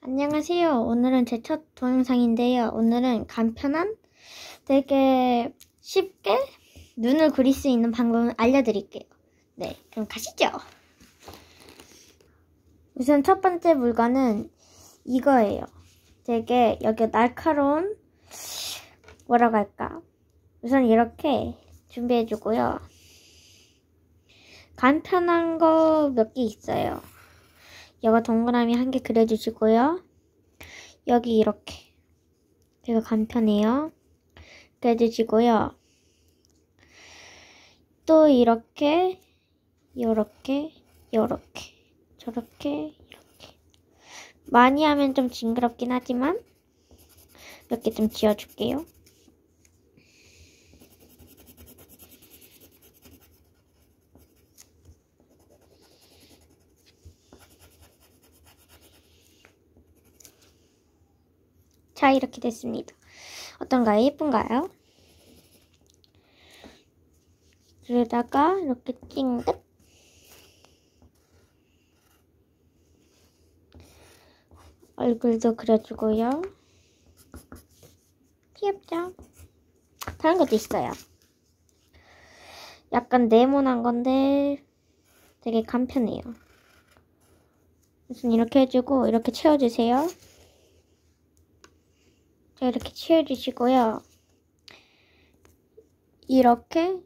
안녕하세요. 오늘은 제 첫 동영상인데요. 오늘은 간편한 되게 쉽게 눈을 그릴 수 있는 방법을 알려드릴게요. 네, 그럼 가시죠. 우선 첫 번째 물건은 이거예요. 되게 여기 날카로운 뭐라고 할까? 우선 이렇게 준비해주고요. 간편한 거 몇 개 있어요. 이거 동그라미 한 개 그려주시고요. 여기 이렇게 되게 간편해요. 이렇게 해주시고요. 또 이렇게 요렇게 저렇게 이렇게 많이 하면 좀 징그럽긴 하지만 몇 개 좀 지어줄게요. 자, 이렇게 됐습니다. 어떤가요? 예쁜가요? 그러다가 이렇게 찡긋 얼굴도 그려주고요. 귀엽죠? 다른 것도 있어요. 약간 네모난 건데 되게 간편해요. 우선 이렇게 해주고 이렇게 채워주세요. 자, 이렇게 채워주시고요. 이렇게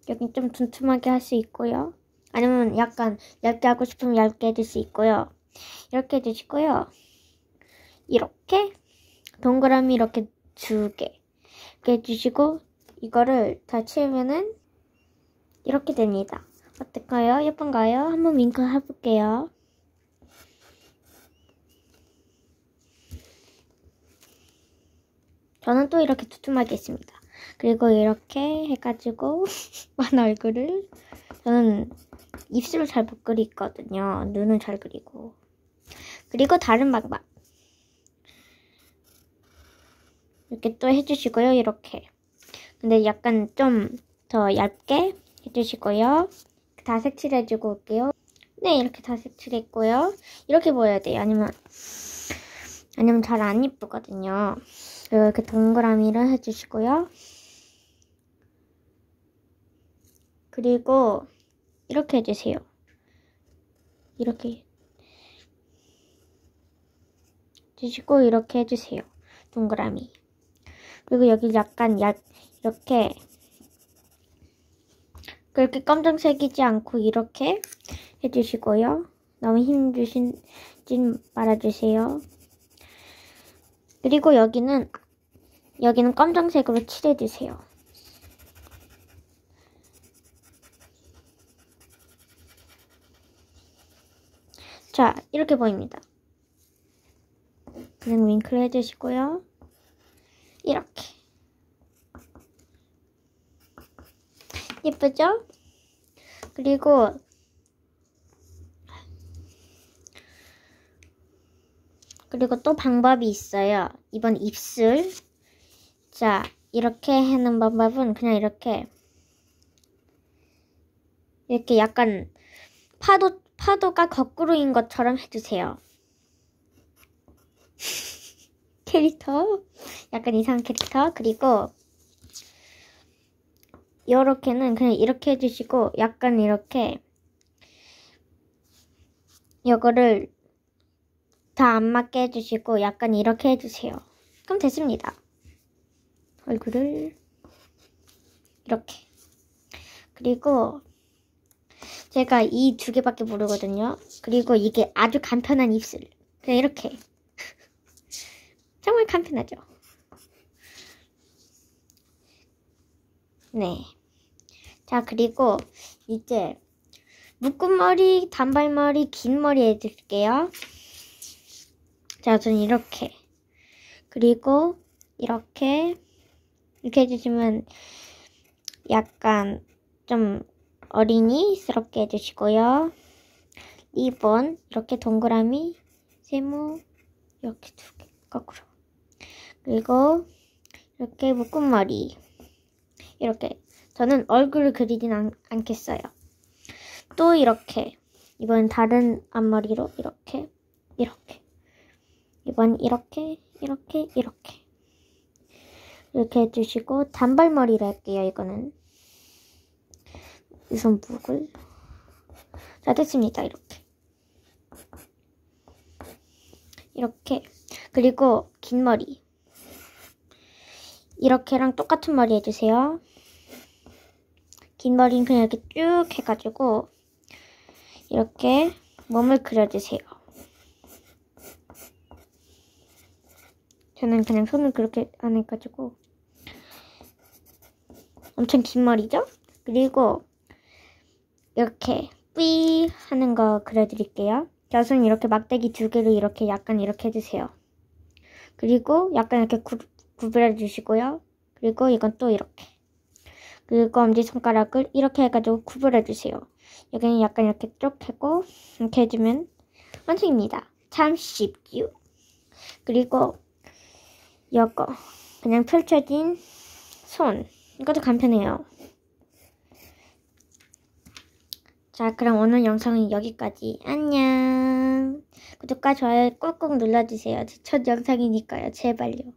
여기 좀 둔tum하게 할 수 있고요. 아니면 약간 얇게 하고 싶으면 얇게 해줄 수 있고요. 이렇게 해주시고요. 이렇게 동그라미 이렇게 2개 이렇게 해주시고 이거를 다 채우면은 이렇게 됩니다. 어떨까요? 예쁜가요? 한번 윙크 해볼게요. 저는 또 이렇게 두툼하게 했습니다. 그리고 이렇게 해가지고 만 얼굴을 저는 입술을 잘 못 그리거든요. 눈을 잘 그리고. 그리고 다른 방법 이렇게 또 해주시고요. 이렇게 근데 약간 좀 더 얇게 해주시고요. 다 색칠해주고 올게요. 네, 이렇게 다 색칠했고요. 이렇게 보여야 돼요. 아니면 잘 안 이쁘거든요. 이렇게 동그라미를 해주시고요. 그리고 이렇게 해주세요. 이렇게 해주시고 이렇게 해주세요. 동그라미. 그리고 여기 약간 이렇게 그렇게 검정색이지 않고 이렇게 해주시고요. 너무 힘 주시진 말아주세요. 그리고 여기는 검정색으로 칠해주세요. 자, 이렇게 보입니다. 그냥 윙크를 해주시고요. 이렇게. 예쁘죠? 그리고 또 방법이 있어요. 이번 입술. 자, 이렇게 하는 방법은 그냥 이렇게 약간 파도가 거꾸로인 것처럼 해주세요. 캐릭터. 약간 이상한 캐릭터. 그리고 요렇게는 그냥 이렇게 해주시고 약간 이렇게 요거를 다 안 맞게 해주시고 약간 이렇게 해주세요. 그럼 됐습니다. 얼굴을 이렇게. 그리고 제가 이 2개밖에 모르거든요. 그리고 이게 아주 간편한 입술. 그냥 이렇게. 정말 간편하죠. 네. 자, 그리고 이제 묶은 머리, 단발머리, 긴 머리 해줄게요. 자, 저는 이렇게. 그리고 이렇게 해주시면 약간 좀 어린이스럽게 해주시고요. 리본 이렇게 동그라미, 세모 이렇게 2개 거꾸로. 그리고 이렇게 묶은 머리. 이렇게. 저는 얼굴을 그리진 않겠어요. 또 이렇게. 이번 다른 앞머리로 이렇게. 이번 이렇게 이렇게 해주시고 단발머리를 할게요. 이거는 우선 목을 다 됐습니다. 이렇게 그리고 긴 머리 이렇게랑 똑같은 머리 해주세요. 긴 머리는 그냥 이렇게 쭉 해가지고 이렇게 몸을 그려주세요. 저는 그냥 손을 그렇게 안 해가지고 엄청 긴 머리죠? 그리고 이렇게 뿌이 하는 거 그려드릴게요. 젖은 이렇게 막대기 2개로 이렇게 약간 이렇게 해주세요. 그리고 약간 이렇게 구부려주시고요. 그리고 이건 또 이렇게. 그리고 엄지손가락을 이렇게 해가지고 구부려주세요. 여기는 약간 이렇게 쭉 하고 이렇게 해주면 완성입니다. 참 쉽죠? 그리고 이거 그냥 펼쳐진 손. 이것도 간편해요. 자, 그럼 오늘 영상은 여기까지. 안녕. 구독과 좋아요 꾹꾹 눌러주세요. 첫 영상이니까요. 제발요.